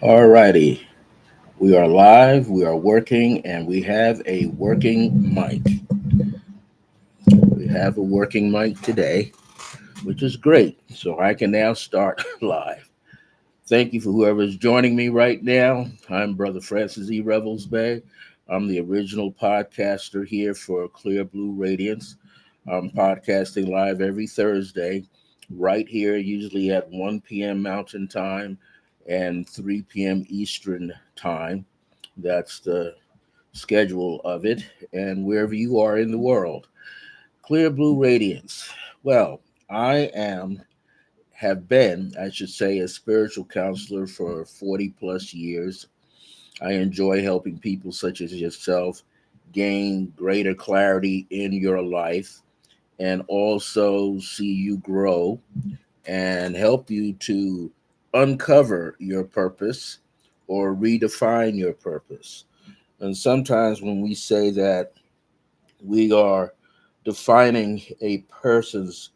All righty. We are live, we are working, and we have a working mic. We have a working mic today, which is great. So I can now start live. Thank you for whoever is joining me right now. I'm Brother Francis E. Revels-Bey. I'm the original podcaster here for Clear Blue Radiance. I'm podcasting live every Thursday, right here, usually at 1 p.m. Mountain Time and 3 p.m. Eastern Time. That's the schedule of it, and wherever you are in the world. Clear Blue Radiance. Well, I have been, I should say, a spiritual counselor for 40 plus years. I enjoy helping people such as yourself gain greater clarity in your life and also see you grow and help you to uncover your purpose or redefine your purpose. And sometimes when we say that we are defining a person's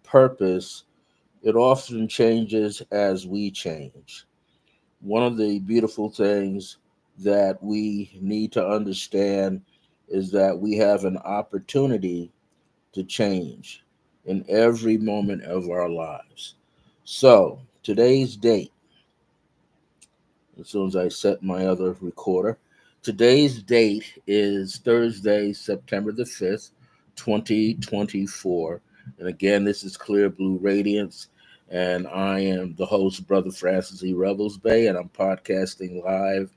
purpose, it often changes as we change. One of the beautiful things that we need to understand is that we have an opportunity to change in every moment of our lives. So, today's date, as soon as I set my other recorder, today's date is Thursday, September the 5th, 2024. And again, this is Clear Blue Radiance. And I am the host, Brother Francis E. Revels-Bey, and I'm podcasting live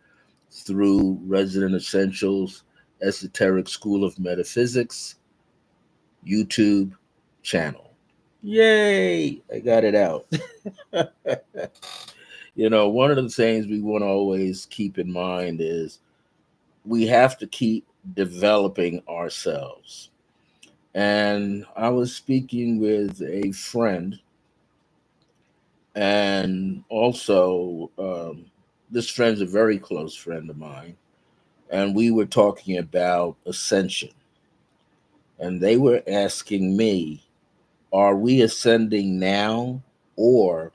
through Resident Essentials Esoteric School of Metaphysics YouTube channel. Yay! I got it out. One of the things we want to always keep in mind is we have to keep developing ourselves. And I was speaking with a friend, and also this friend's a very close friend of mine, and we were talking about ascension. And they were asking me, are we ascending now, or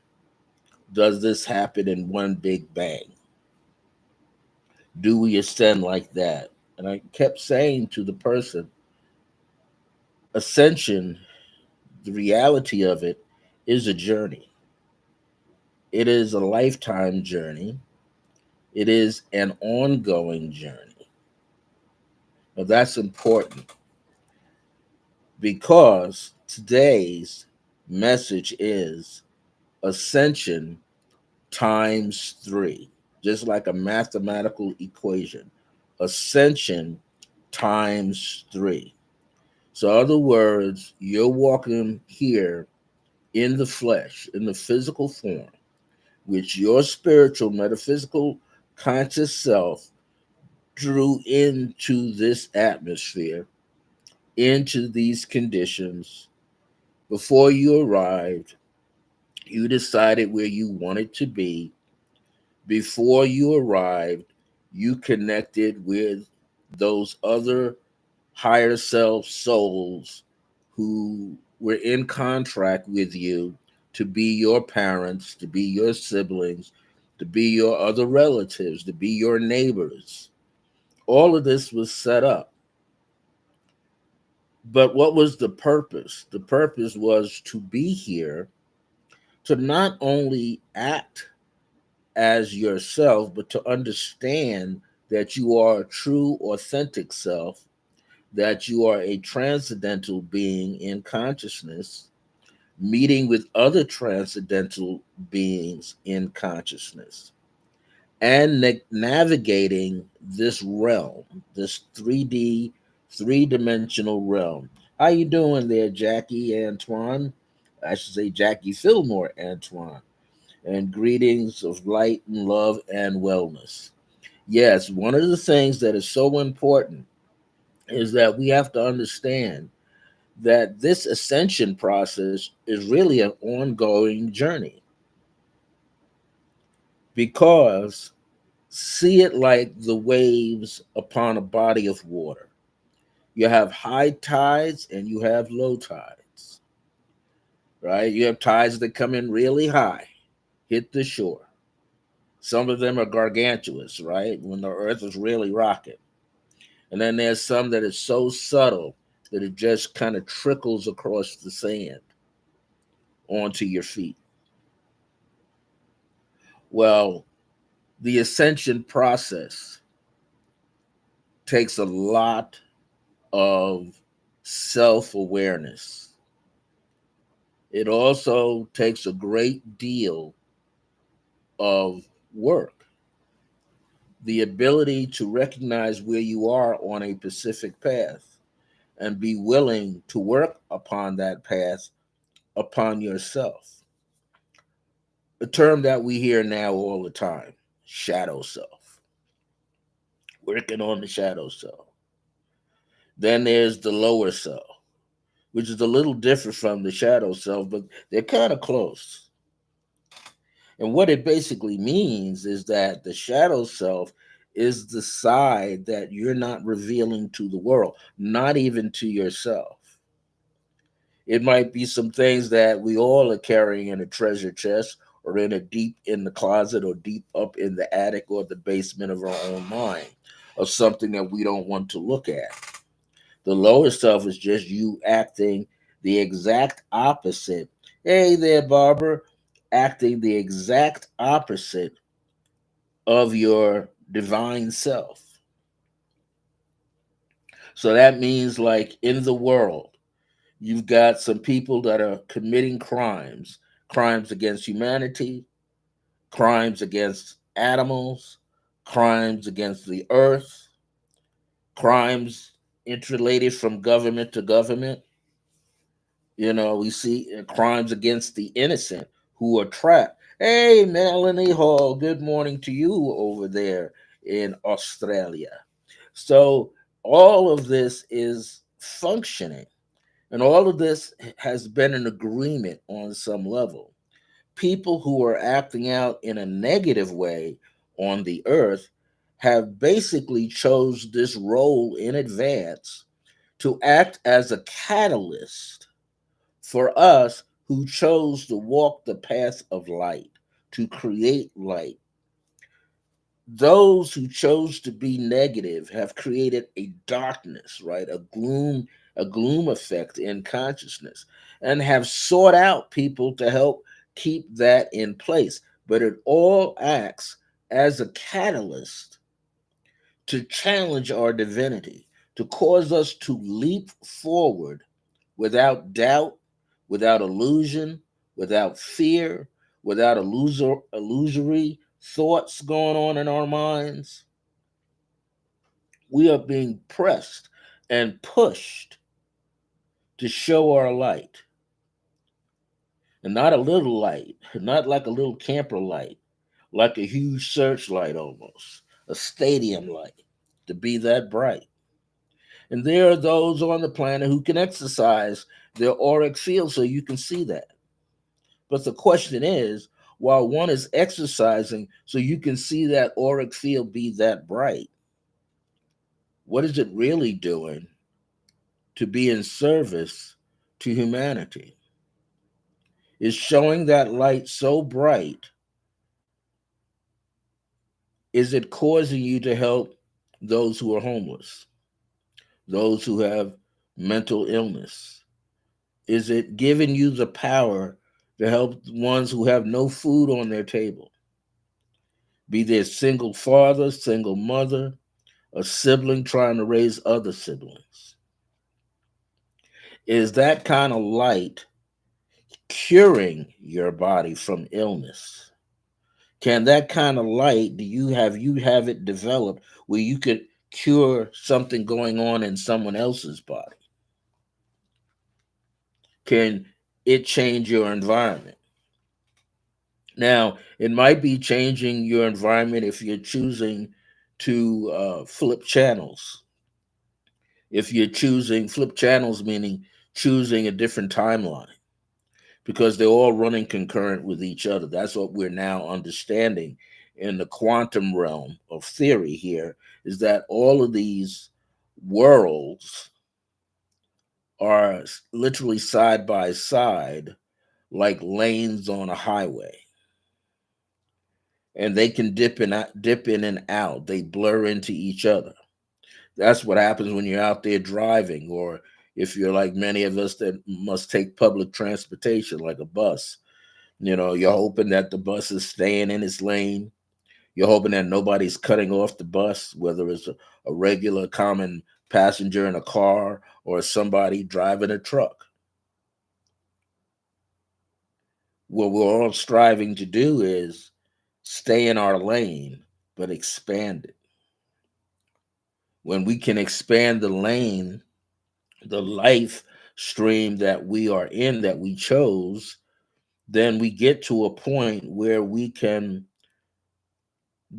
does this happen in one big bang? Do we ascend like that? And I kept saying to the person, ascension, the reality of it is a journey. It is a lifetime journey. It is an ongoing journey. Now that's important because today's message is ascension times three, just like a mathematical equation. Ascension times three. So, in other words, you're walking here in the flesh, in the physical form, which your spiritual, metaphysical, conscious self drew into this atmosphere, into these conditions. Before you arrived, you decided where you wanted to be. Before you arrived, you connected with those other higher self souls who were in contract with you to be your parents, to be your siblings, to be your other relatives, to be your neighbors. All of this was set up. But what was the purpose? The purpose was to be here to not only act as yourself, but to understand that you are a true, authentic self, that you are a transcendental being in consciousness, meeting with other transcendental beings in consciousness, and navigating this realm, this 3D, three-dimensional realm. How you doing there, Jackie Antoine? I should say Jackie Fillmore Antoine. And greetings of light and love and wellness. Yes, one of the things that is so important is that we have to understand that this ascension process is really an ongoing journey because see it like the waves upon a body of water. You have high tides and you have low tides, right? You have tides that come in really high, hit the shore. Some of them are gargantuous, right? When the earth is really rocking. And then there's some that is so subtle that it just kind of trickles across the sand onto your feet. Well, the ascension process takes a lot of self awareness. It also takes a great deal of work. The ability to recognize where you are on a specific path and be willing to work upon that path upon yourself. A term that we hear now all the time, shadow self, working on the shadow self. Then there's the lower self, which is a little different from the shadow self, but they're kind of close. And what it basically means is that the shadow self is the side that you're not revealing to the world, not even to yourself. It might be some things that we all are carrying in a treasure chest or in a deep in the closet or deep up in the attic or the basement of our own mind, or something that we don't want to look at. The lower self is just you acting the exact opposite. Hey there, Barbara. Acting the exact opposite of your divine self. So that means, like in the world, you've got some people that are committing crimes, crimes against humanity, crimes against animals, crimes against the earth, crimes interrelated from government to government. You know, we see crimes against the innocent who are trapped. Hey, Melanie Hall, good morning to you over there in Australia. So, all of this is functioning, and all of this has been an agreement on some level. People who are acting out in a negative way on the earth have basically chose this role in advance to act as a catalyst for us who chose to walk the path of light, to create light. Those who chose to be negative have created a darkness, right? A gloom effect in consciousness, and have sought out people to help keep that in place. But it all acts as a catalyst to challenge our divinity, to cause us to leap forward without doubt, without illusion, without fear, without illusory thoughts going on in our minds. We are being pressed and pushed to show our light. And not a little light, not like a little camper light, like a huge searchlight almost, a stadium light, to be that bright. And there are those on the planet who can exercise their auric field so you can see that. But the question is, while one is exercising so you can see that auric field be that bright, what is it really doing to be in service to humanity? Is showing that light so bright, is it causing you to help those who are homeless, those who have mental illness? Is it giving you the power to help ones who have no food on their table? Be they single father, single mother, a sibling trying to raise other siblings. Is that kind of light curing your body from illness? Can that kind of light, do you have it developed where you could cure something going on in someone else's body? Can it change your environment? Now, it might be changing your environment if you're choosing to flip channels. If you're choosing flip channels, meaning choosing a different timeline, because they're all running concurrent with each other. That's what we're now understanding in the quantum realm of theory here, is that all of these worlds are literally side by side like lanes on a highway. and they can dip in and out. They blur into each other. That's what happens when you're out there driving, or if you're like many of us that must take public transportation, like a bus. You're hoping that the bus is staying in its lane. You're hoping that nobody's cutting off the bus, whether it's a regular common passenger in a car or somebody driving a truck. What we're all striving to do is stay in our lane, but expand it. When we can expand the lane, the life stream that we are in, that we chose, then we get to a point where we can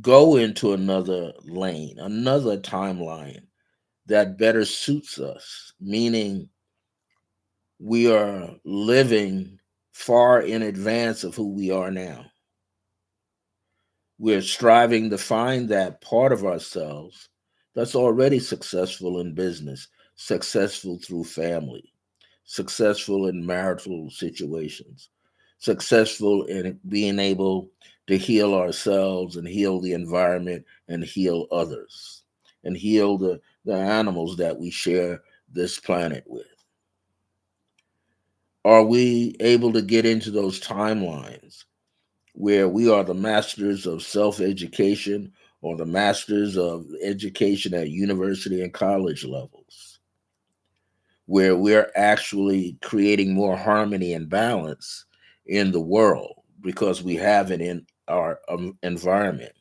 go into another lane, another timeline that better suits us, meaning we are living far in advance of who we are now. We're striving to find that part of ourselves that's already successful in business, successful through family, successful in marital situations, successful in being able to heal ourselves and heal the environment and heal others and heal the animals that we share this planet with. Are we able to get into those timelines where we are the masters of self education or the masters of education at university and college levels, where we're actually creating more harmony and balance in the world because we have it in our environment?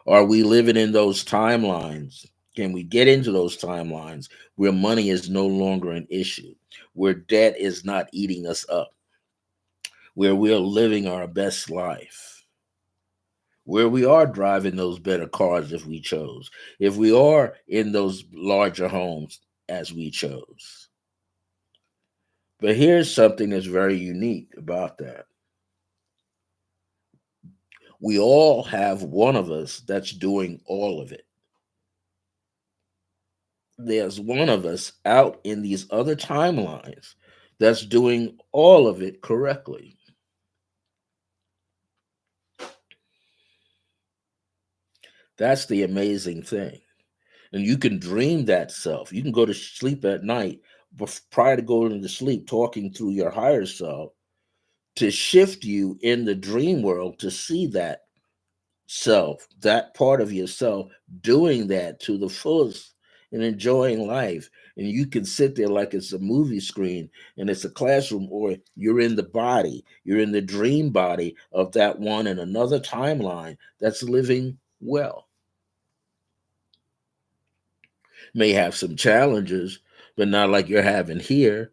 Are we living in those timelines? Can we get into those timelines where money is no longer an issue, where debt is not eating us up, where we're living our best life, where we are driving those better cars if we chose, if we are in those larger homes as we chose? But here's something that's very unique about that. We all have one of us that's doing all of it. There's one of us out in these other timelines that's doing all of it correctly. That's the amazing thing. And you can dream that self. You can go to sleep at night prior to going to sleep, talking through your higher self to shift you in the dream world to see that self, that part of yourself, doing that to the fullest and enjoying life. And you can sit there like it's a movie screen and it's a classroom, or you're in the body, you're in the dream body of that one in another timeline that's living well. May have some challenges, but not like you're having here.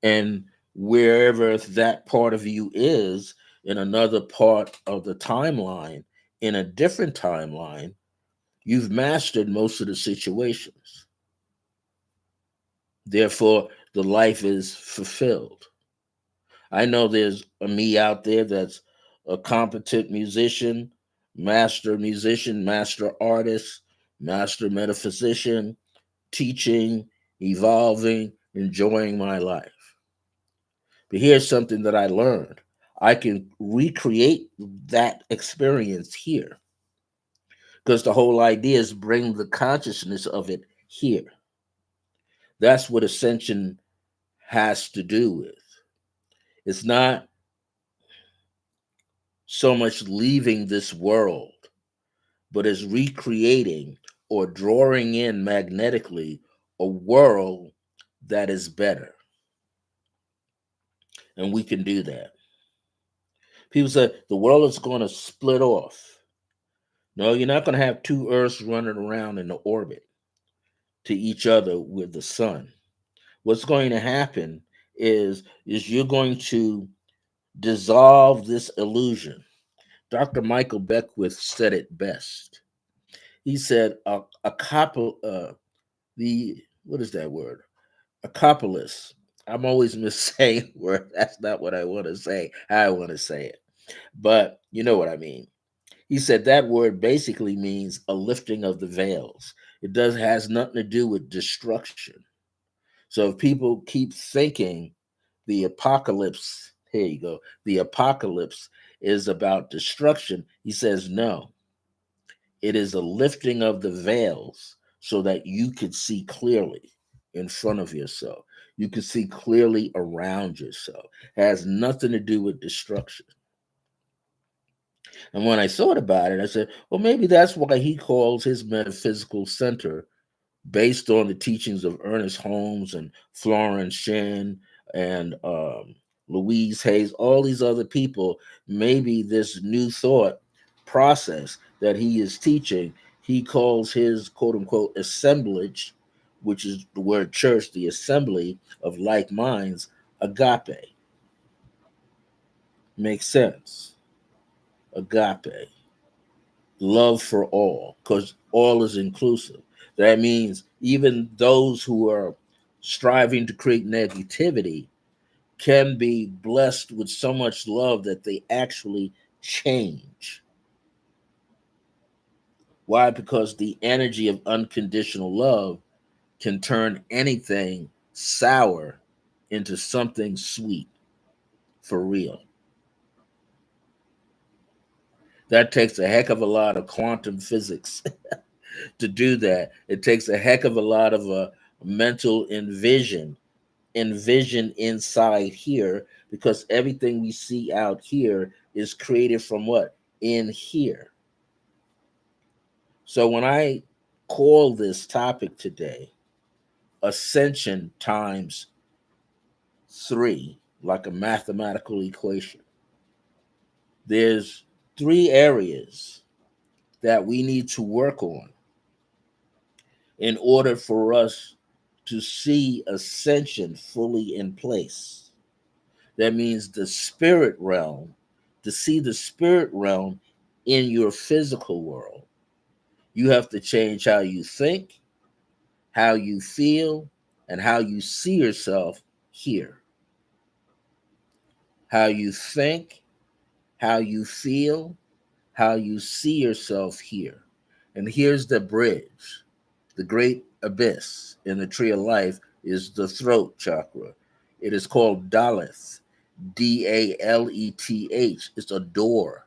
And wherever that part of you is in another part of the timeline, in a different timeline, you've mastered most of the situations. Therefore, the life is fulfilled. I know there's a me out there that's a competent musician, master artist, master metaphysician, teaching, evolving, enjoying my life. But here's something that I learned: I can recreate that experience here, because the whole idea is bring the consciousness of it here. That's what ascension has to do with. It's not so much leaving this world, but is recreating or drawing in magnetically a world that is better. And we can do that. People say the world is going to split off. No, you're not going to have two Earths running around in the orbit to each other with the sun. What's going to happen is you're going to dissolve this illusion. Dr. Michael Beckwith said it best. He said a couple the what is that word? Acopolis. I'm always missaying word. That's not what I want to say. How I want to say it. But you know what I mean. He said that word basically means a lifting of the veils. It does has nothing to do with destruction. So if people keep thinking the apocalypse, here you go, the apocalypse is about destruction. He says, no, it is a lifting of the veils so that you could see clearly in front of yourself. You can see clearly around yourself. It has nothing to do with destruction. And when I thought about it, I said, well, maybe that's why he calls his metaphysical center, based on the teachings of Ernest Holmes and Florence Shen and Louise Hayes, all these other people. Maybe this new thought process that he is teaching, he calls his quote unquote assemblage, which is the word church, the assembly of like minds, agape. Makes sense. Agape, love for all, because all is inclusive. That means even those who are striving to create negativity can be blessed with so much love that they actually change. Why? Because the energy of unconditional love can turn anything sour into something sweet for real. That takes a heck of a lot of quantum physics to do that. It takes a heck of a lot of mental envision inside here, because everything we see out here is created from what? In here. So when I call this topic today ascension times three, like a mathematical equation, there's three areas that we need to work on in order for us to see ascension fully in place. That means the spirit realm, to see the spirit realm in your physical world, you have to change how you think, how you feel, and how you see yourself here. How you think, how you feel, how you see yourself here. And here's the bridge. The great abyss in the tree of life is the throat chakra. It is called Daleth, Daleth. It's a door.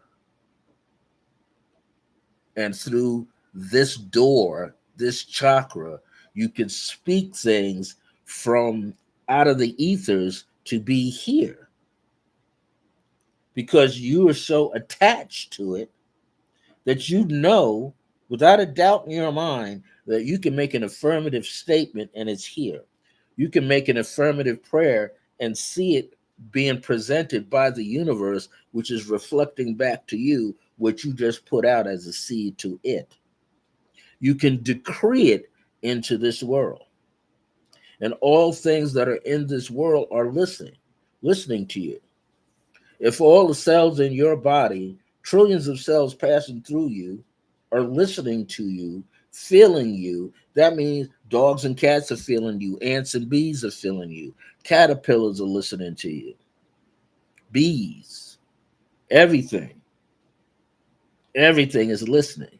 And through this door, this chakra, you can speak things from out of the ethers to be here, because you are so attached to it that you know without a doubt in your mind that you can make an affirmative statement and it's here. You can make an affirmative prayer and see it being presented by the universe, which is reflecting back to you what you just put out as a seed to it. You can decree it into this world. And all things that are in this world are listening to you. If all the cells in your body, trillions of cells passing through you, are listening to you, feeling you, that means dogs and cats are feeling you, ants and bees are feeling you, caterpillars are listening to you, bees, everything, everything is listening.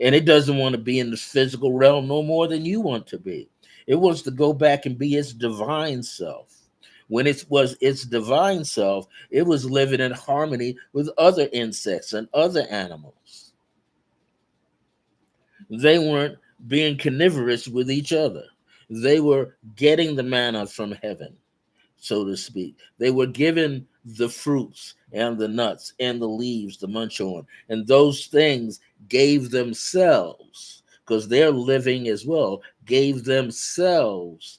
And it doesn't want to be in the physical realm no more than you want to be. It wants to go back and be its divine self. When it was its divine self, it was living in harmony with other insects and other animals. They weren't being carnivorous with each other. They were getting the manna from heaven, so to speak. They were given the fruits and the nuts and the leaves to munch on. And those things gave themselves, because they're living as well, gave themselves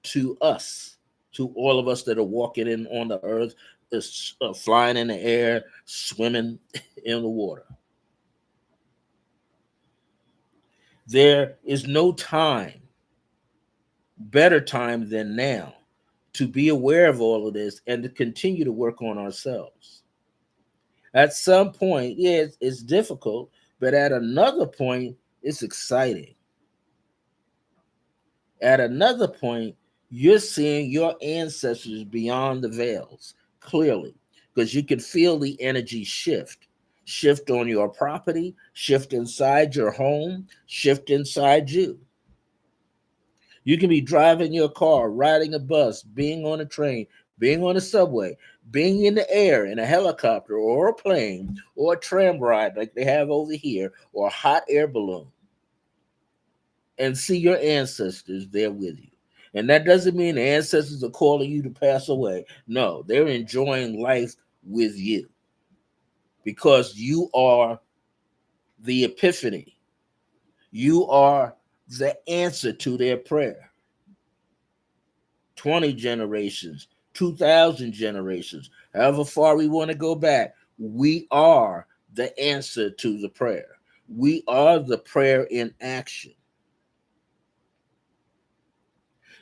to us, to all of us that are walking in on the earth, flying in the air, swimming in the water. There is no time, better time than now, to be aware of all of this and to continue to work on ourselves. At some point, yeah, it's difficult, but at another point, it's exciting. At another point, you're seeing your ancestors beyond the veils clearly, because you can feel the energy shift on your property, shift inside your home, shift inside you. You can be driving your car, riding a bus, being on a train, being on a subway. being in the air in a helicopter or a plane or a tram ride like they have over here or a hot air balloon and see your ancestors there with you. And that doesn't mean the ancestors are calling you to pass away. No, they're enjoying life with you because you are the epiphany. You are the answer to their prayer. 20 generations, 2,000 generations, however far we want to go back, we are the answer to the prayer. We are the prayer in action.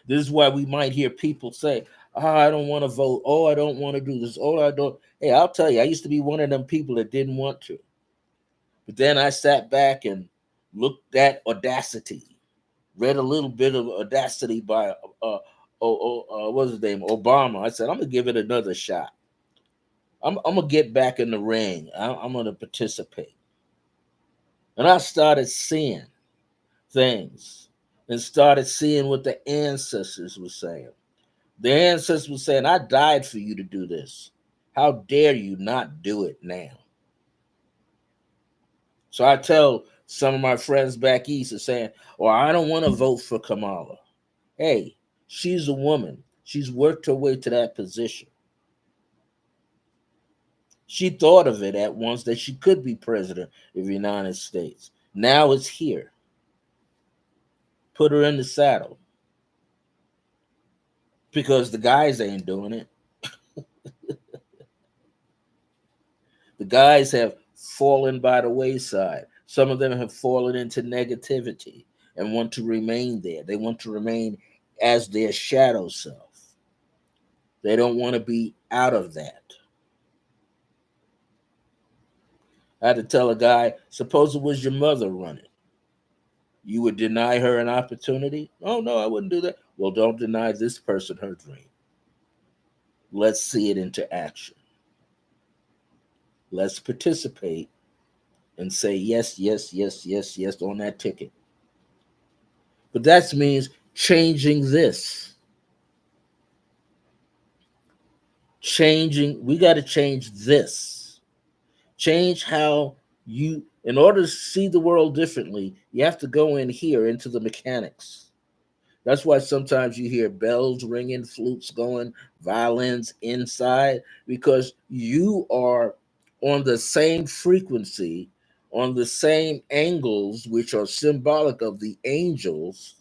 This is why we might hear people say, oh, I don't want to vote. Oh, I don't want to do this. Oh, I don't. Hey, I'll tell you, I used to be one of them people that didn't want to. But then I sat back and looked at Audacity, read a little bit of Audacity by, what's his name, Obama. I said, I'm going to give it another shot. I'm going to get back in the ring. I'm going to participate. And I started seeing things and started seeing what the ancestors were saying. The ancestors were saying, I died for you to do this. How dare you not do it now? So I tell some of my friends back east are saying, oh, I don't want to vote for Kamala. Hey, she's a woman. She's worked her way to that position. She thought of it at once that she could be president of the United States. Now it's here. Put her in the saddle. Because the guys ain't doing it. The guys have fallen by the wayside. Some of them have fallen into negativity and want to remain there. They want to remain as their shadow self. They don't want to be out of that. I had to tell a guy, suppose it was your mother running. You would deny her an opportunity? Oh, no, I wouldn't do that. Well, don't deny this person her dream. Let's see it into action. Let's participate and say yes, yes, yes, yes, yes on that ticket. But that means changing this. We got to change this. Change how you, in order to see the world differently, you have to go in here into the mechanics. That's why sometimes you hear bells ringing, flutes going, violins inside, because you are on the same frequency, on the same angles, which are symbolic of the angels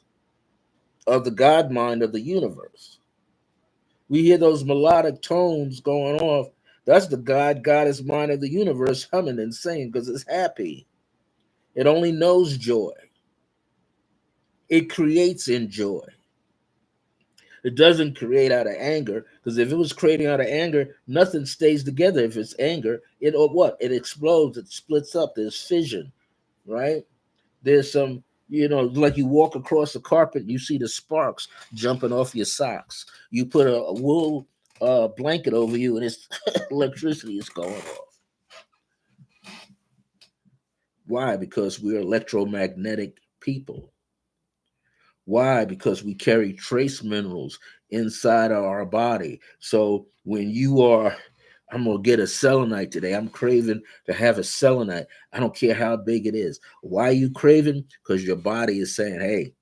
of the God mind of the universe. We hear those melodic tones going off. That's the goddess mind of the universe humming and singing because it's happy. It only knows joy. It creates in joy. It doesn't create out of anger, because if it was creating out of anger, nothing stays together. If it's anger, it or what? It explodes, it splits up, there's fission, right? There's some, like you walk across the carpet, you see the sparks jumping off your socks. You put a wool blanket over you, and it's electricity is going off. Why? Because we're electromagnetic people. Why? Because we carry trace minerals inside of our body. So when you are, I'm going to get a selenite today. I'm craving to have a selenite. I don't care how big it is. Why are you craving? Because your body is saying, hey,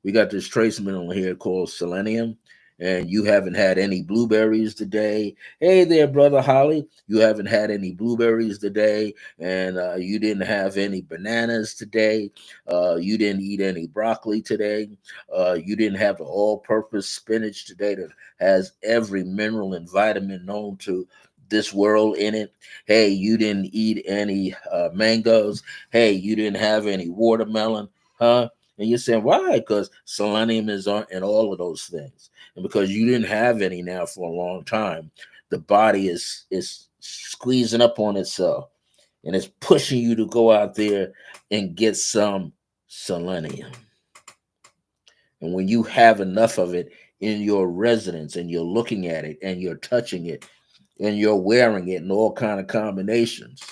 we got this trace mineral here called selenium, and you haven't had any blueberries today. Hey there, brother Holly, you haven't had any blueberries today, and you didn't have any bananas today. You didn't eat any broccoli today. You didn't have the all-purpose spinach today that has every mineral and vitamin known to this world in it. Hey, you didn't eat any mangoes. Hey, you didn't have any watermelon, huh? And you're saying, why? Because selenium is on in all of those things. And because you didn't have any now for a long time, the body is squeezing up on itself and it's pushing you to go out there and get some selenium. And when you have enough of it in your residence and you're looking at it and you're touching it and you're wearing it in all kind of combinations,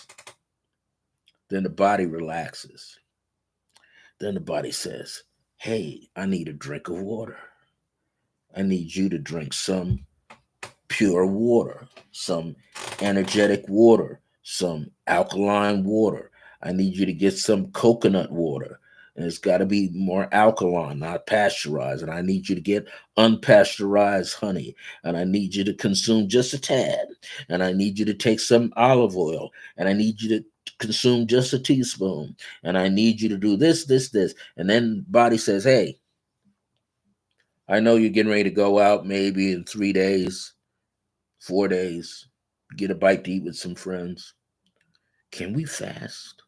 then the body relaxes. Then the body says, hey, I need a drink of water. I need you to drink some pure water, some energetic water, some alkaline water. I need you to get some coconut water. And it's got to be more alkaline, not pasteurized. And I need you to get unpasteurized honey. And I need you to consume just a tad. And I need you to take some olive oil. And I need you to consume just a teaspoon. And I need you to do this, this, this. And then body says, hey, I know you're getting ready to go out maybe in 3 days, 4 days, get a bite to eat with some friends. Can we fast?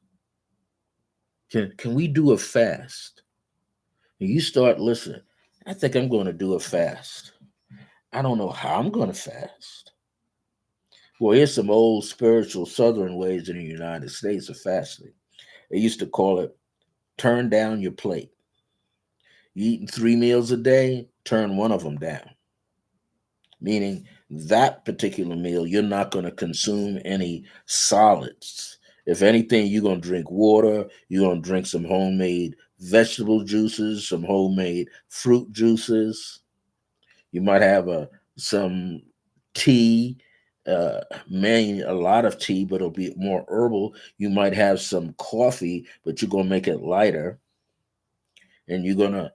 Can we do a fast? And you start listening. I think I'm going to do a fast. I don't know how I'm going to fast. Well, here's some old spiritual Southern ways in the United States of fasting. They used to call it turn down your plate. You eating 3 meals a day, turn one of them down. Meaning that particular meal, you're not going to consume any solids. If anything, you're going to drink water, you're going to drink some homemade vegetable juices, some homemade fruit juices. You might have some tea, uh, a lot of tea, but it'll be more herbal. You might have some coffee, but you're going to make it lighter, and you're gonna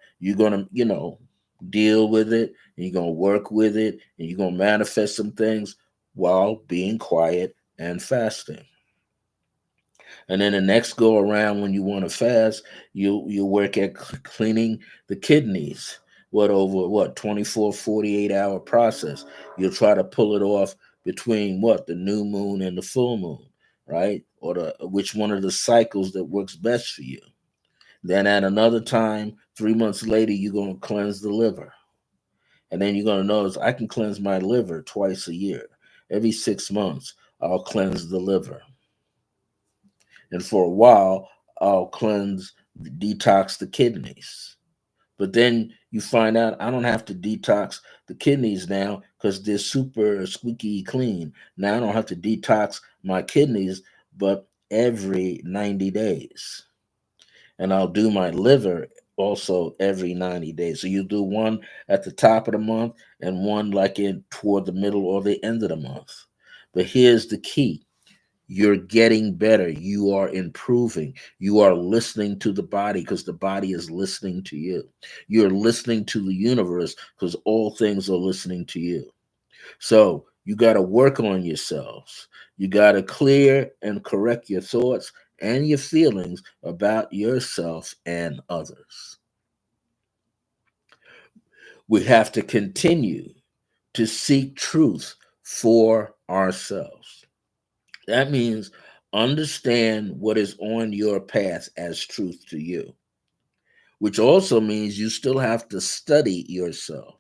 deal with it, and you're gonna work with it, and you're gonna manifest some things while being quiet and fasting. And then the next go around, when you want to fast, you work at cleaning the kidneys. What, over what, 24, 48 hour process. You'll try to pull it off between what, the new moon and the full moon, right? Or the which one of the cycles that works best for you. Then at another time, 3 months later, you're going to cleanse the liver. And then you're going to notice I can cleanse my liver twice a year. Every 6 months, I'll cleanse the liver. And for a while, I'll detox the kidneys. But then you find out I don't have to detox the kidneys now because they're super squeaky clean. Now I don't have to detox my kidneys, but every 90 days. And I'll do my liver also every 90 days. So you do one at the top of the month and one like in toward the middle or the end of the month. But here's the key. You're getting better. You are improving. You are listening to the body because the body is listening to you. You're listening to the universe because all things are listening to you. So you got to work on yourselves. You got to clear and correct your thoughts and your feelings about yourself and others. We have to continue to seek truth for ourselves. That means understand what is on your path as truth to you, which also means you still have to study yourself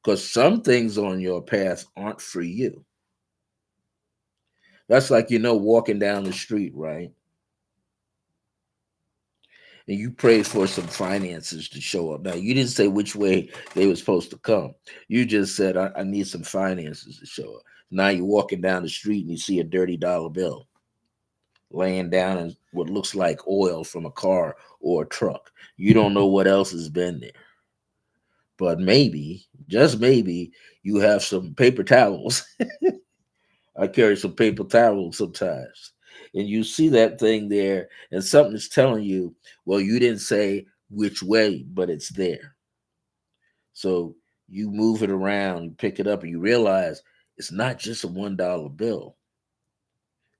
because some things on your path aren't for you. That's like, walking down the street, right? And you prayed for some finances to show up. Now, you didn't say which way they were supposed to come. You just said, I need some finances to show up. Now you're walking down the street and you see a dirty dollar bill laying down in what looks like oil from a car or a truck. You don't know what else has been there. But maybe, just maybe, you have some paper towels. I carry some paper towels sometimes. And you see that thing there, and something's telling you, well, you didn't say which way, but it's there. So you move it around, you pick it up, and you realize it's not just a $1 bill.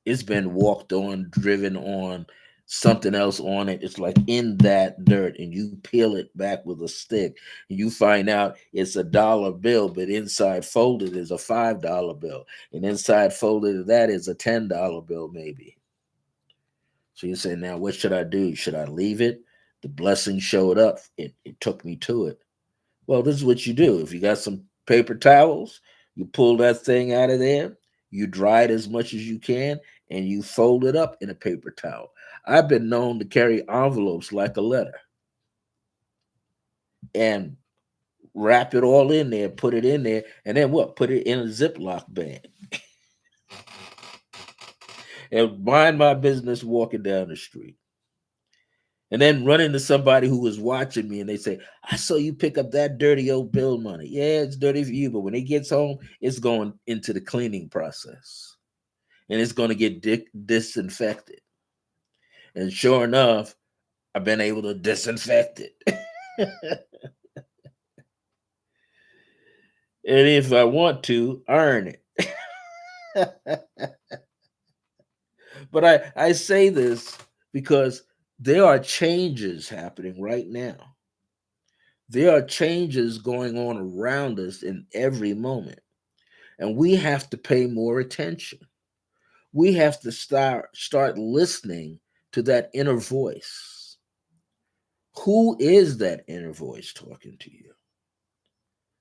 It's been walked on, driven on, something else on it. It's like in that dirt, and you peel it back with a stick, and you find out it's a dollar bill, but inside folded is a $5 bill, and inside folded of that is a $10 bill, maybe. So you say, now what should I do? Should I leave it? The blessing showed up. It took me to it. Well, this is what you do. If you got some paper towels, you pull that thing out of there, you dry it as much as you can, and you fold it up in a paper towel. I've been known to carry envelopes like a letter and wrap it all in there, put it in there, and then what? Put it in a Ziploc bag and mind my business walking down the street. And then run into somebody who was watching me and they say, I saw you pick up that dirty old bill money. Yeah, it's dirty for you, but when it gets home, it's going into the cleaning process and it's going to get disinfected. And sure enough, I've been able to disinfect it. And if I want to, earn it. But I say this because there are changes happening right now. There are changes going on around us in every moment. And we have to pay more attention. We have to start listening to that inner voice. Who is that inner voice talking to you?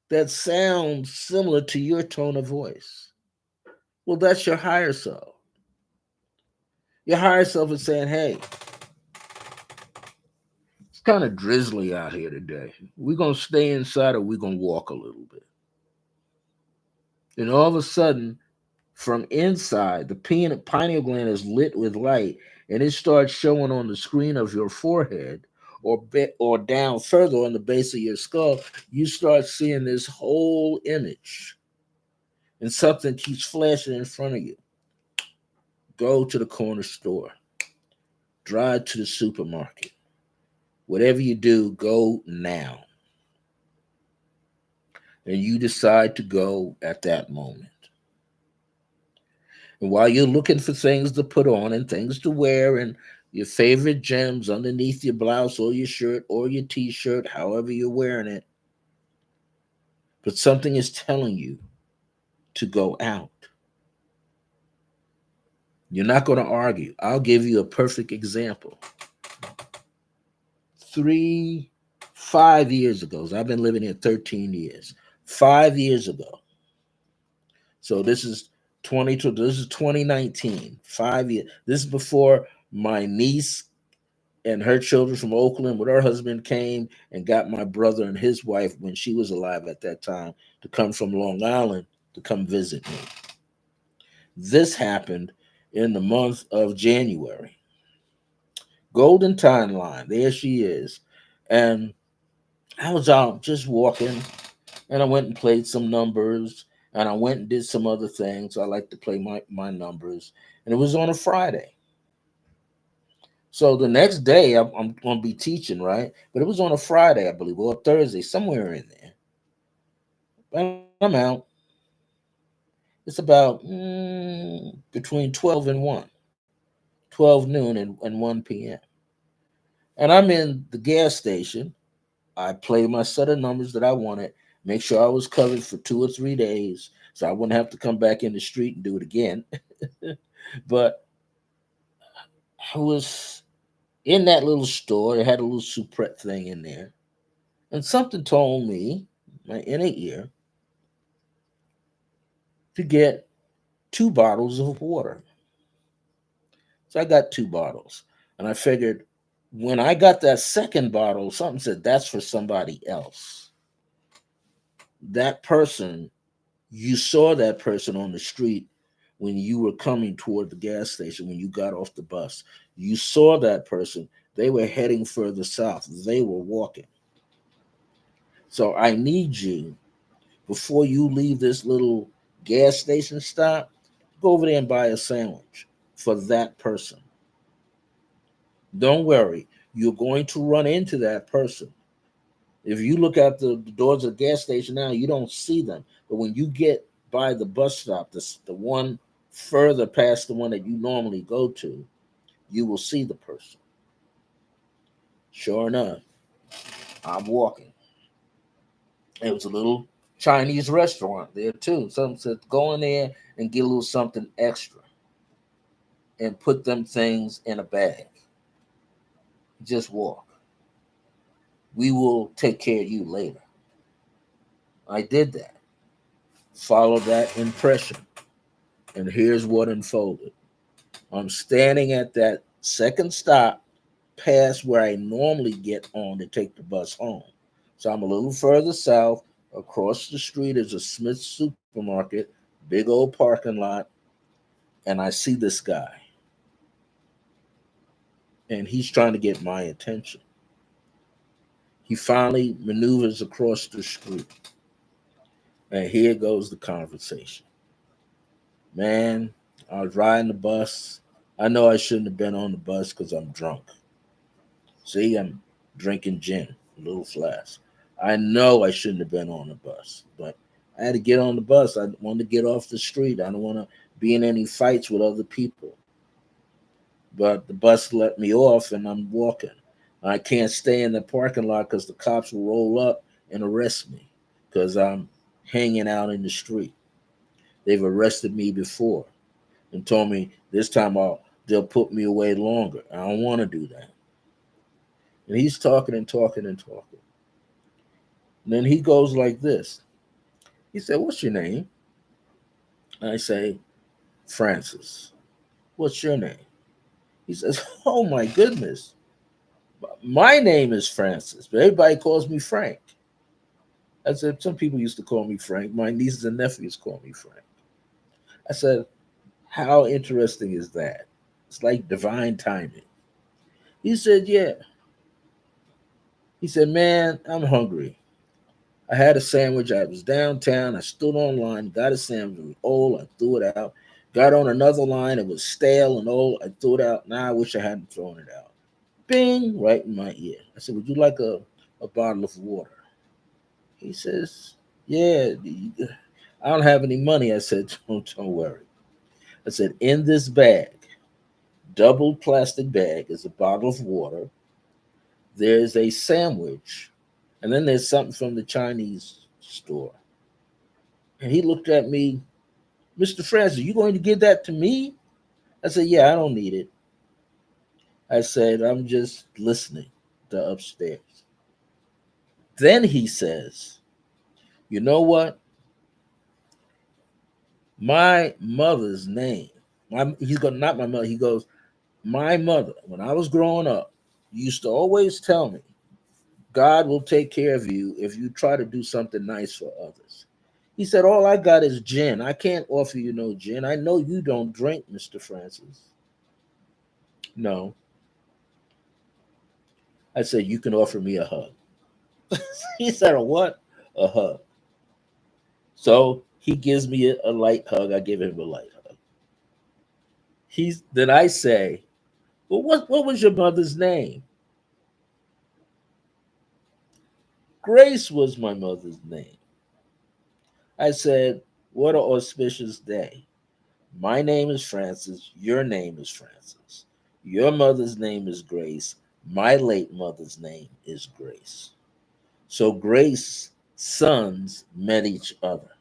That sounds similar to your tone of voice. Well, that's your higher self. Your higher self is saying, hey, it's kind of drizzly out here today. We're going to stay inside or we're going to walk a little bit. And all of a sudden, from inside, the pineal gland is lit with light and it starts showing on the screen of your forehead or down further on the base of your skull. You start seeing this whole image and something keeps flashing in front of you. Go to the corner store, drive to the supermarket. Whatever you do, go now. And you decide to go at that moment. And while you're looking for things to put on and things to wear and your favorite gems underneath your blouse or your shirt or your t-shirt, however you're wearing it, but something is telling you to go out. You're not going to argue. I'll give you a perfect example. 5 years ago, so I've been living here 13 years. 5 years ago. So this is 22. This is 2019. 5 years. This is before my niece and her children from Oakland with her husband came and got my brother and his wife when she was alive at that time to come from Long Island to come visit me. This happened in the month of January. Golden timeline. There she is. And I was out just walking and I went and played some numbers and I went and did some other things. I like to play my numbers. And it was on a Friday. So the next day, I'm going to be teaching, right? But it was on a Friday, I believe, or a Thursday, somewhere in there. And I'm out. It's about between 12 and 1, 12 noon and 1 p.m. And I'm in the gas station. I played my set of numbers that I wanted, make sure I was covered for 2 or 3 days so I wouldn't have to come back in the street and do it again. But I was in that little store. It had a little souprette thing in there. And something told me, my inner ear, to get 2 bottles of water. So I got 2 bottles. And I figured when I got that second bottle, something said that's for somebody else. That person, you saw that person on the street when you were coming toward the gas station, when you got off the bus. You saw that person. They were heading further south. They were walking. So I need you, before you leave this little gas station stop, go over there and buy a sandwich for that person. Don't worry, you're going to run into that person. If you look at the doors of the gas station now, you don't see them. But when you get by the bus stop, the one further past the one that you normally go to, you will see the person. Sure enough, I'm walking. It was a little Chinese restaurant there too. Someone said, go in there and get a little something extra and put them things in a bag. Just walk. We will take care of you later. I did that. Follow that impression. And here's what unfolded. I'm standing at that second stop past where I normally get on to take the bus home. So I'm a little further south. Across the street is a Smith's supermarket, big old parking lot. And I see this guy. and he's trying to get my attention. He finally maneuvers across the street, and here goes the conversation. Man, I was riding the bus. I know I shouldn't have been on the bus because I'm drunk. See, I'm drinking gin, a little flask. I know I shouldn't have been on the bus, but I had to get on the bus. I wanted to get off the street. I don't want to be in any fights with other people. But the bus let me off and I'm walking. I can't stay in the parking lot because the cops will roll up and arrest me because I'm hanging out in the street. They've arrested me before and told me this time they'll put me away longer. I don't want to do that. And he's talking and talking and talking. And then he goes like this. He said, "What's your name?" And I say, "Francis." "What's your name?" He says, "Oh my goodness. My name is Francis, but everybody calls me Frank." I said, "Some people used to call me Frank. My nieces and nephews call me Frank." I said, "How interesting is that? It's like divine timing." He said, "Yeah." He said, "Man, I'm hungry. I had a sandwich. I was downtown. I stood online, got a sandwich. It was old. I threw it out. Got on another line. It was stale and old. I threw it out. Now I wish I hadn't thrown it out." Bing, right in my ear. I said, "Would you like a bottle of water?" He says, "Yeah, I don't have any money." I said, don't worry. I said, "In this bag, double plastic bag, is a bottle of water. There's a sandwich, and then there's something from the Chinese store." And he looked at me, "Mr. Francis, you going to give that to me?" I said, "Yeah, I don't need it." I said, "I'm just listening to upstairs." Then he says, "You know what? My mother's name." He's going, not my mother. He goes, "My mother, when I was growing up, used to always tell me, God will take care of you if you try to do something nice for others." He said, "All I got is gin. I can't offer you no gin. I know you don't drink, Mr. Francis." "No." I said, "You can offer me a hug." He said, "A what?" "A hug." So he gives me a light hug. I give him a light hug. Then I say, "Well, what was your mother's name?" "Grace was my mother's name." I said, "What an auspicious day. My name is Francis. Your name is Francis. Your mother's name is Grace. My late mother's name is Grace. So Grace's sons met each other."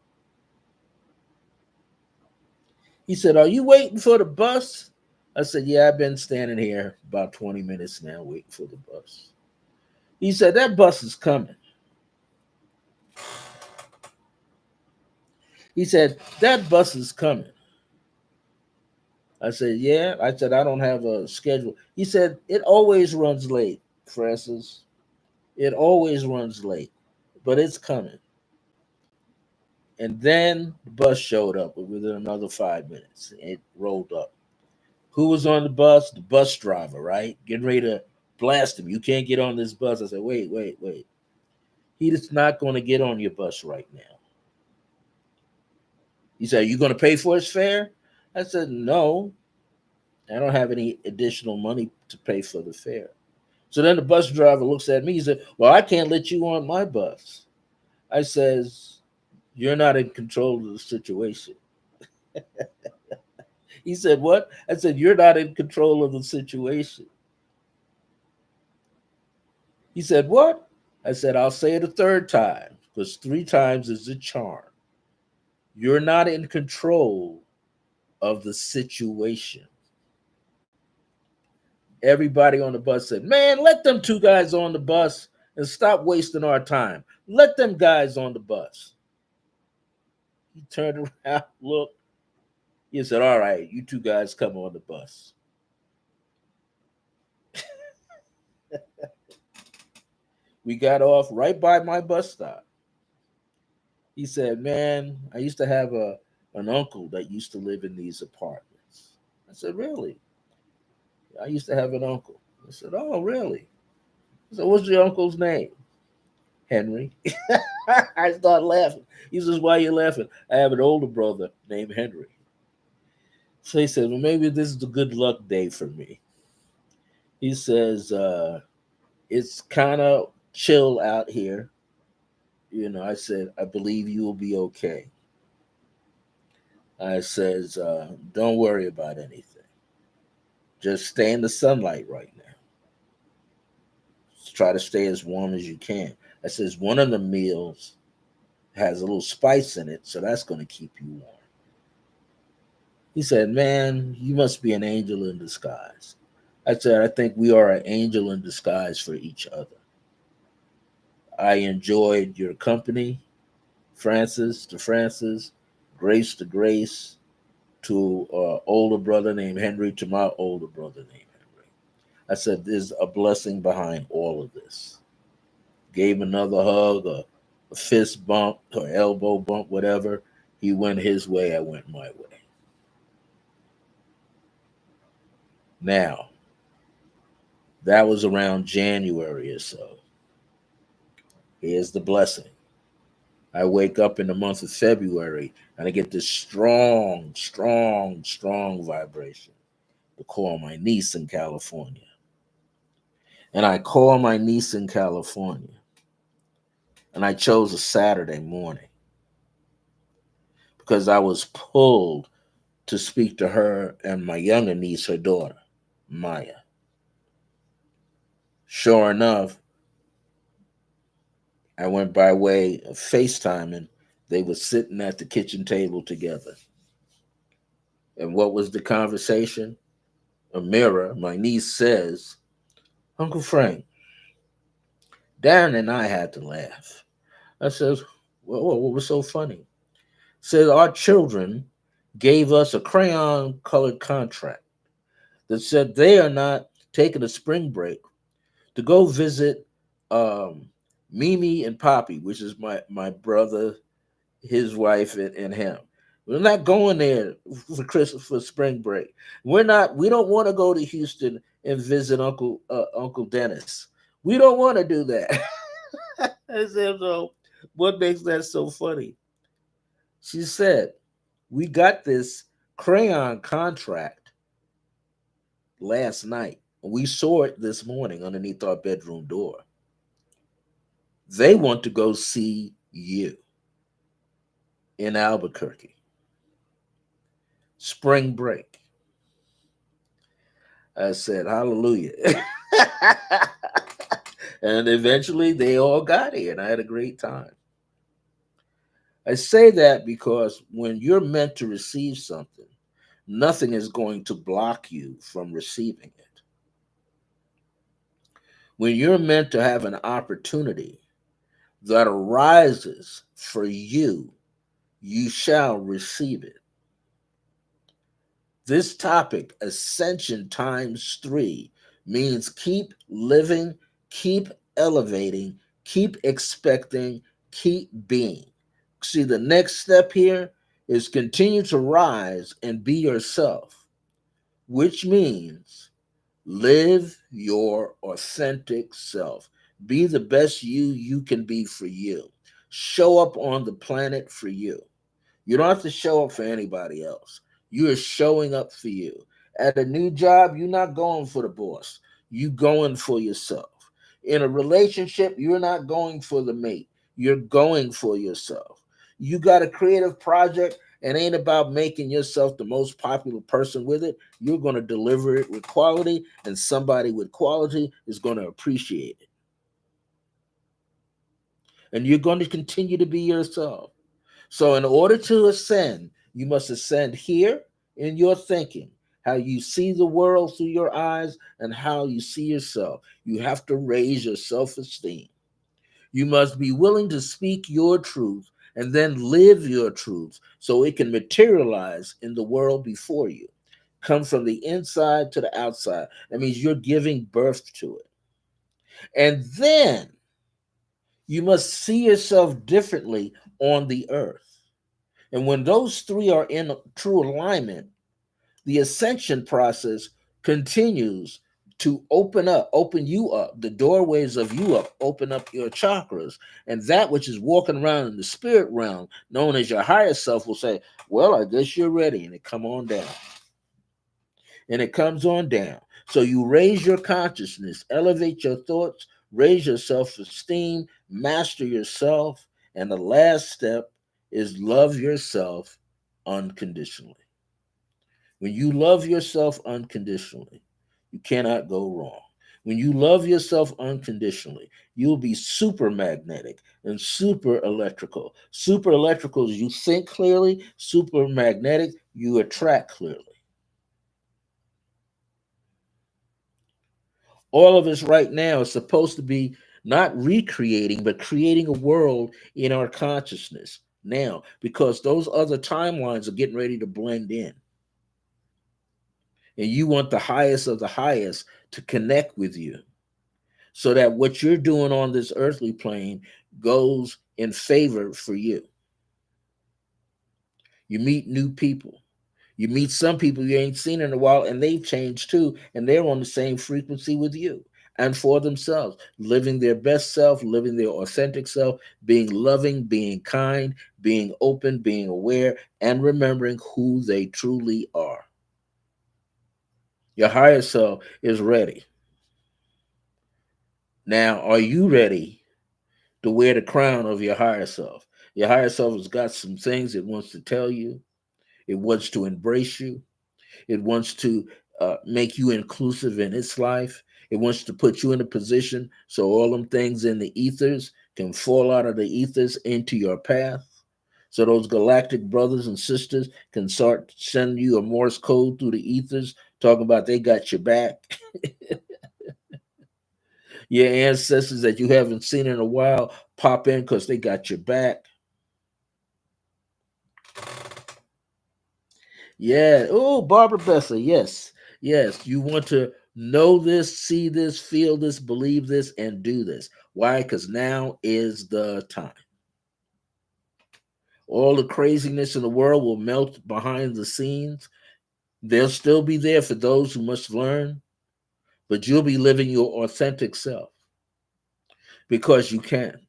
He said, "Are you waiting for the bus?" I said, "Yeah, I've been standing here about 20 minutes now waiting for the bus." He said, "That bus is coming." He said, "That bus is coming." I said, "Yeah." I said, "I don't have a schedule." He said, "It always runs late, Francis. It always runs late, but it's coming." And then the bus showed up within another 5 minutes. It rolled up. Who was on the bus? The bus driver, right? Getting ready to blast him. "You can't get on this bus." I said, "Wait, wait, wait. He's not going to get on your bus right now." He said, "Are you going to pay for his fare?" I said, "No, I don't have any additional money to pay for the fare." So then the bus driver looks at me. He said, "Well, I can't let you on my bus." I says, "You're not in control of the situation." He said, "What?" I said, "You're not in control of the situation." He said, "What?" I said, "I'll say it a third time because three times is a charm. You're not in control of the situation." Everybody on the bus said, "Man, let them two guys on the bus and stop wasting our time. Let them guys on the bus." He turned around, looked. He said, "All right, you two guys come on the bus." We got off right by my bus stop. He said, "Man, I used to have an uncle that used to live in these apartments." I said, "Really?" "I used to have an uncle. I said, oh, really? So what's your uncle's name? Henry. I start laughing. He says, why are you laughing? I have an older brother named Henry. So he said, well, maybe this is a good luck day for me. He says, it's kind of chill out here. I said, I believe you will be okay. I says, don't worry about anything. Just stay in the sunlight right now. Just try to stay as warm as you can. I says, one of the meals has a little spice in it, so that's going to keep you warm. He said, man, you must be an angel in disguise. I said, I think we are an angel in disguise for each other. I enjoyed your company, Francis to Francis, Grace to Grace, to older brother named Henry, to my older brother named Henry. I said, there's a blessing behind all of this. Gave another hug, a fist bump, or elbow bump, whatever. He went his way, I went my way. Now, that was around January or so. Here's the blessing. I wake up in the month of February and I get this strong, strong, strong vibration to call my niece in California. And I call my niece in California. And I chose a Saturday morning because I was pulled to speak to her and my younger niece, her daughter, Maya. Sure enough, I went by way of FaceTime and they were sitting at the kitchen table together. And what was the conversation? Amira, my niece, says, Uncle Frank, Darren and I had to laugh. I says, well, what was so funny? Said our children gave us a crayon colored contract that said they are not taking a spring break to go visit um, Mimi and Poppy, which is my brother, his wife, and him. We're not going there for Christmas for spring break. We're not. We don't want to go to Houston and visit Uncle Dennis. We don't want to do that. I said, so what makes that so funny? She said, we got this crayon contract last night. We saw it this morning underneath our bedroom door. They want to go see you in Albuquerque. Spring break. I said, hallelujah. And eventually they all got here and I had a great time. I say that because when you're meant to receive something, nothing is going to block you from receiving it. When you're meant to have an opportunity that arises for you, you shall receive it. This topic, Ascension times three, means keep living, keep elevating, keep expecting, keep being. See, the next step here is continue to rise and be yourself, which means live your authentic self. Be the best you can be for you. Show up on the planet for you. You don't have to show up for anybody else. You are showing up for you. At a new job, you're not going for the boss. You going for yourself. In a relationship, you're not going for the mate. You're going for yourself. You got a creative project and ain't about making yourself the most popular person with it. You're going to deliver it with quality, and somebody with quality is going to appreciate it. And you're going to continue to be yourself. So, in order to ascend, you must ascend here in your thinking, how you see the world through your eyes and how you see yourself. You have to raise your self esteem. You must be willing to speak your truth and then live your truth so it can materialize in the world before you. Come from the inside to the outside. That means you're giving birth to it. And then you must see yourself differently on the earth. And when those three are in true alignment, the ascension process continues to open you up, the doorways of you up, open up your chakras. And that which is walking around in the spirit realm, known as your higher self, will say, well, I guess you're ready. And it come on down. And it comes on down. So you raise your consciousness, elevate your thoughts, raise your self-esteem, master yourself. And the last step is love yourself unconditionally. When you love yourself unconditionally, you cannot go wrong. When you love yourself unconditionally, you'll be super magnetic and super electrical. Super electrical is you think clearly, super magnetic, you attract clearly. All of us right now is supposed to be not recreating, but creating a world in our consciousness now, because those other timelines are getting ready to blend in. And you want the highest of the highest to connect with you so that what you're doing on this earthly plane goes in favor for you. You meet new people. You meet some people you ain't seen in a while, and they've changed too, and they're on the same frequency with you and for themselves, living their best self, living their authentic self, being loving, being kind, being open, being aware, and remembering who they truly are. Your higher self is ready. Now, are you ready to wear the crown of your higher self? Your higher self has got some things it wants to tell you. It wants to embrace you. It wants to make you inclusive in its life. It wants to put you in a position so all them things in the ethers can fall out of the ethers into your path. So those galactic brothers and sisters can start sending you a Morse code through the ethers, talking about they got your back. Your ancestors that you haven't seen in a while pop in because they got your back. Yeah. Oh, Barbara Bessa. Yes. Yes. You want to know this, see this, feel this, believe this, and do this. Why? Because now is the time. All the craziness in the world will melt behind the scenes. They'll still be there for those who must learn, but you'll be living your authentic self because you can.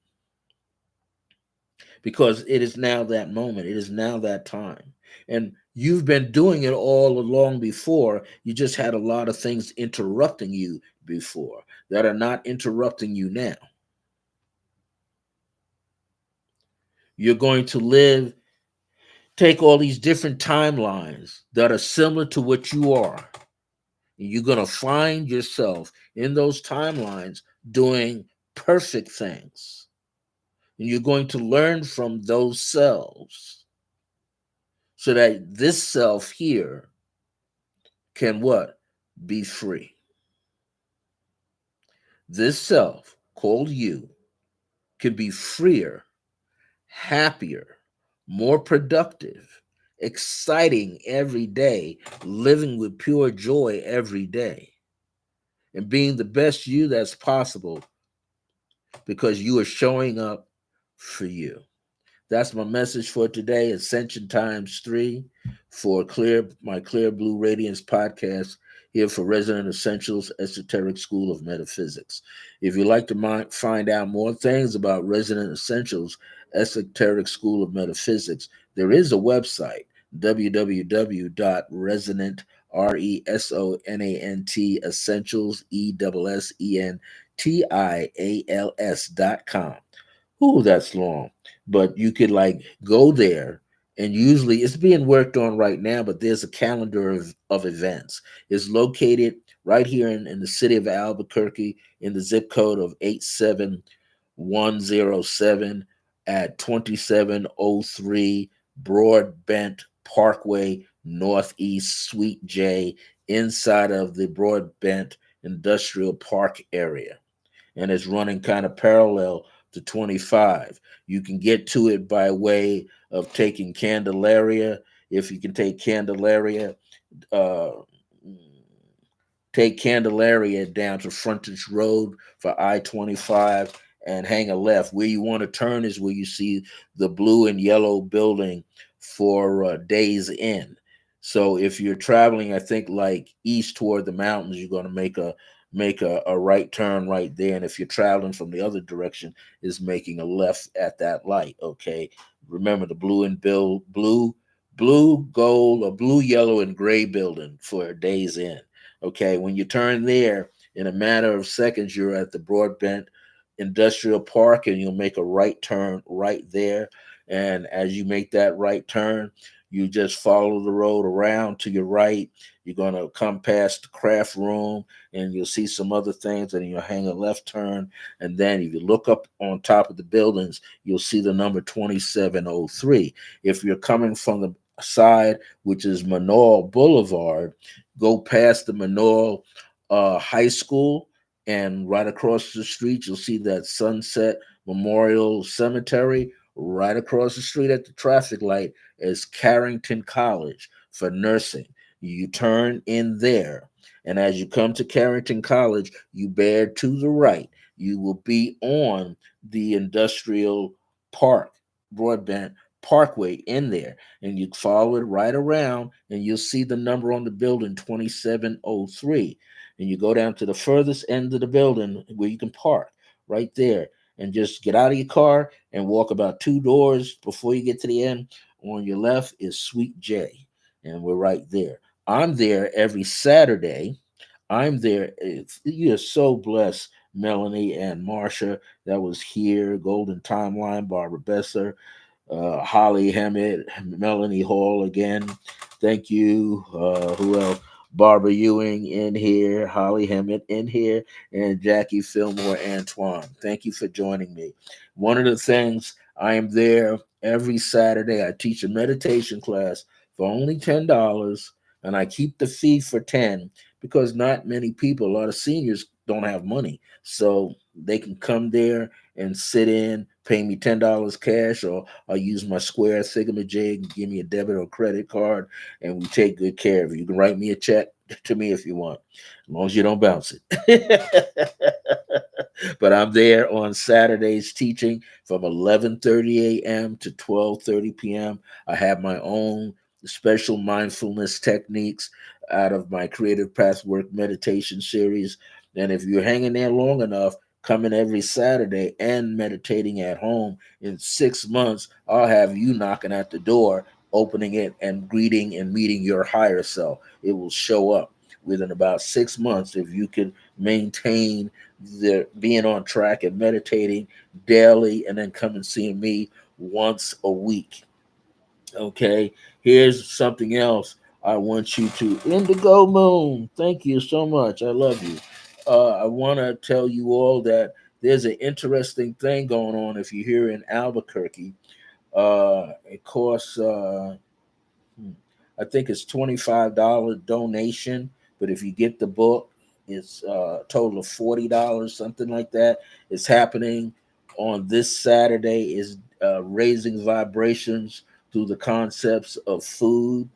Because it is now that moment. It is now that time. And you've been doing it all along before. You just had a lot of things interrupting you before that are not interrupting you now. You're going to take all these different timelines that are similar to what you are. And you're going to find yourself in those timelines doing perfect things. And you're going to learn from those selves so that this self here can what? Be free. This self called you can be freer, happier, more productive, exciting every day, living with pure joy every day, and being the best you that's possible because you are showing up for you. That's my message for today. Ascension times 3 for my Clear Blue Radiance podcast here for Resonant Essentials Esoteric School of Metaphysics. If you'd like to find out more things about Resonant Essentials Esoteric School of Metaphysics, there is a website, www.resonant, RESONANT, essentials, ESSENTIALS.com. Ooh, that's long. But you could like go there, and usually it's being worked on right now, but there's a calendar of events. It's located right here in the city of Albuquerque in the zip code of 87107 at 2703 Broadbent Parkway Northeast Suite J inside of the Broadbent Industrial Park area. And it's running kind of parallel to 25. You can get to it by way of taking Candelaria. If you can take Candelaria, uh, take Candelaria down to Frontage Road for I-25 and hang a left. Where you want to turn is where you see the blue and yellow building for Days Inn. So if you're traveling, I think like east toward the mountains, you're going to make a make a right turn right there. And if you're traveling from the other direction, is making a left at that light. Okay. Remember the blue, gold, or blue, yellow, and gray building for Days Inn. Okay. When you turn there, in a matter of seconds, you're at the Broadbent Industrial Park, and you'll make a right turn right there. And as you make that right turn, you just follow the road around to your right. You're going to come past the craft room, and you'll see some other things, and you'll hang a left turn. And then if you look up on top of the buildings, you'll see the number 2703. If you're coming from the side, which is Manoal Boulevard, go past the Manoal High School, and right across the street, you'll see that Sunset Memorial Cemetery. Right across the street at the traffic light is Carrington College for nursing. You turn in there, and as you come to Carrington College, you bear to the right. You will be on the Industrial Park, Broadbent Parkway in there, and you follow it right around, and you'll see the number on the building 2703. And you go down to the furthest end of the building where you can park right there, and just get out of your car and walk about two doors before you get to the end. On your left is Suite J, and we're right there. I'm there every Saturday. I'm there. You're so blessed, Melanie and Marsha, that was here. Golden Timeline, Barbara Besser, Holly Hammett, Melanie Hall again. Thank you. Who else? Barbara Ewing in here, Holly Hammett in here, and Jackie Fillmore Antoine. Thank you for joining me. One of the things, I am there every Saturday. I teach a meditation class for only $10, and I keep the fee for 10 because not many people, a lot of seniors don't have money. So they can come there and sit in, pay me $10 cash, or I'll use my Square Thingamajig and give me a debit or credit card, and we take good care of you. You can write me a check to me if you want, as long as you don't bounce it. But I'm there on Saturdays teaching from 11:30 a.m. to 12:30 p.m. I have my own special mindfulness techniques out of my Creative Pathwork meditation series. And if you're hanging there long enough, coming every Saturday and meditating at home, in 6 months, I'll have you knocking at the door, opening it, and greeting and meeting your higher self. It will show up within about 6 months if you can maintain the being on track and meditating daily, and then come and see me once a week. Okay, here's something else I want you to. Indigo Moon, thank you so much. I love you. I want to tell you all that there's an interesting thing going on if you're here in Albuquerque. It costs, hmm, I think it's $25 donation, but if you get the book, it's a total of $40, something like that. It's happening on this Saturday. Is raising vibrations through the concepts of food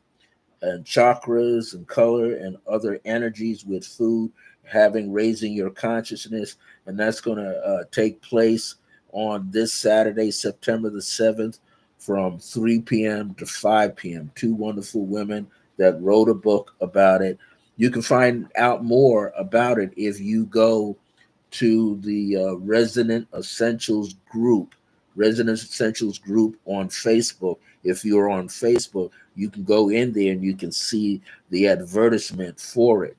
and chakras and color and other energies with food, having raising your consciousness. And that's going to take place on this Saturday, September the 7th, from 3 p.m. to 5 p.m. Two wonderful women that wrote a book about it. You can find out more about it if you go to the Resonant Essentials group on Facebook. If you're on Facebook, you can go in there and you can see the advertisement for it.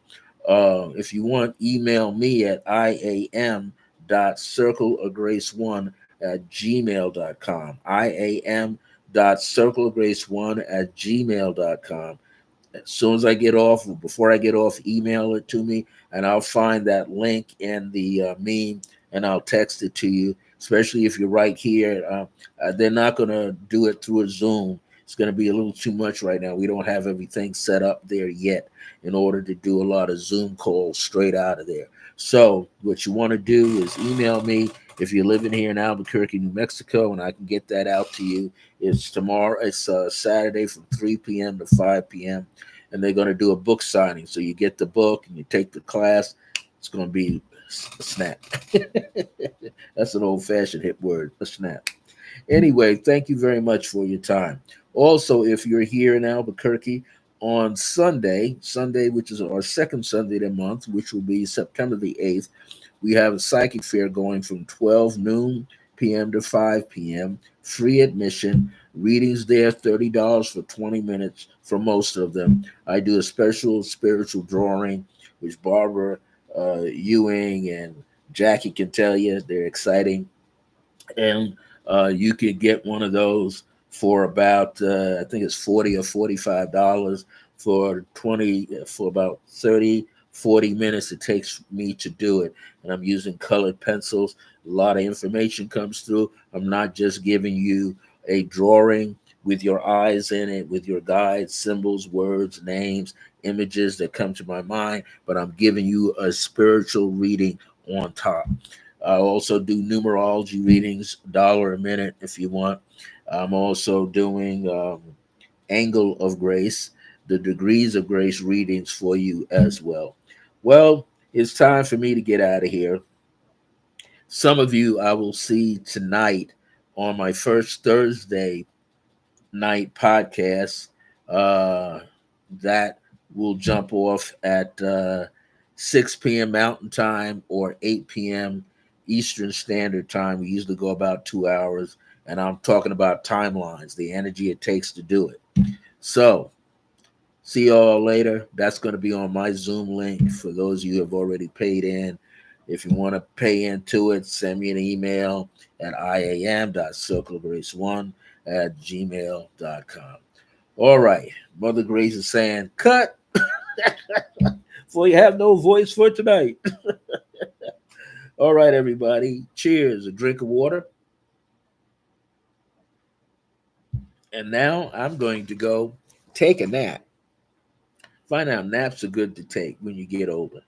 If you want, email me at iam.circleofgrace1 at gmail.com. iam.circleofgrace1 at gmail.com. As soon as I get off, before I get off, email it to me, and I'll find that link in the meme, and I'll text it to you. Especially if you're right here, they're not going to do it through a Zoom. It's going to be a little too much right now. We don't have everything set up there yet in order to do a lot of Zoom calls straight out of there. So what you want to do is email me if you're living here in Albuquerque, New Mexico, and I can get that out to you. It's tomorrow. It's Saturday from 3 p.m. to 5 p.m. And they're going to do a book signing. So you get the book and you take the class. It's going to be a snap. That's an old-fashioned hip word, a snap. Anyway, thank you very much for your time. Also, if you're here in Albuquerque on Sunday, which is our second Sunday of the month, which will be September the 8th, we have a psychic fair going from 12 noon p.m. to 5 p.m. Free admission. Readings there, $30 for 20 minutes for most of them. I do a special spiritual drawing, which Barbara Ewing and Jackie can tell you. They're exciting. And you could get one of those for about I think it's 40 or $45 for 20 for about 30-40 minutes it takes me to do it, and I'm using colored pencils. A lot of information comes through. I'm not just giving you a drawing with your eyes in it, with your guides, symbols, words, names, images that come to my mind, but I'm giving you a spiritual reading on top. I also do numerology readings, $1 a minute if you want. I'm also doing angle of grace, the degrees of grace readings for you as well. Well, it's time for me to get out of here. Some of you I will see tonight on my first Thursday night podcast. Uh, that will jump off at 6 p.m. Mountain Time or 8 p.m. Eastern Standard Time. We usually go about 2 hours, and I'm talking about timelines, the energy it takes to do it. So, see y'all later. That's going to be on my Zoom link for those of you who have already paid in. If you want to pay into it, send me an email at iam.circlegrace1@gmail.com. All right. Mother Grace is saying, cut, for you have no voice for tonight. All right, everybody. Cheers. A drink of water. And now I'm going to go take a nap. Find out naps are good to take when you get older.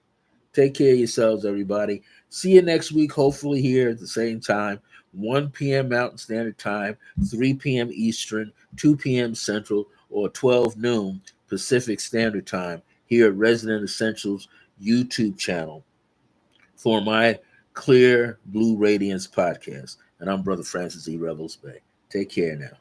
Take care of yourselves, everybody. See you next week, hopefully here at the same time, 1 p.m. Mountain Standard Time, 3 p.m. Eastern, 2 p.m. Central, or 12 noon Pacific Standard Time here at Resonant Essentials YouTube channel for my Clear Blue Radiance podcast. And I'm Brother Francis E. Revels-Bey. Take care now.